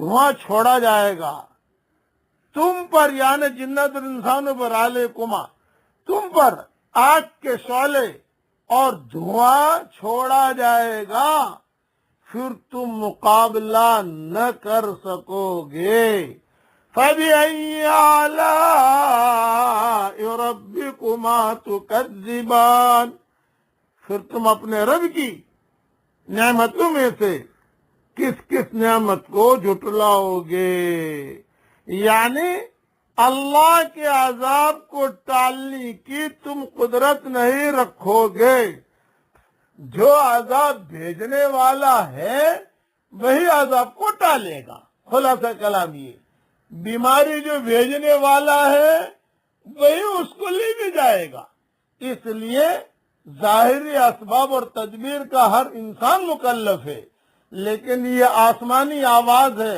دھواں چھوڑا جائے گا تم پر، یعنی جنت اور انسانوں پر، علیکما تم پر آگ کے شعلے اور دھواں چھوڑا جائے گا، پھر تم مقابلہ نہ کر سکو گے۔ فَبِأَيِّ آلَاءِ رَبِّكُمَا تُكَذِّبَانِ، پھر تم اپنے رب کی نعمتوں میں سے کس کس نعمت کو جھٹلاؤ گے؟ یعنی اللہ کے عذاب کو ٹالنے کی تم قدرت نہیں رکھو گے۔ جو عذاب بھیجنے والا ہے وہی عذاب کو ٹالے گا۔ خلاصہ کلام یہ، بیماری جو بھیجنے والا ہے وہی اس کو لے بھی جائے گا۔ اس لیے ظاہری اسباب اور تدبیر کا ہر انسان مکلف ہے، لیکن یہ آسمانی آواز ہے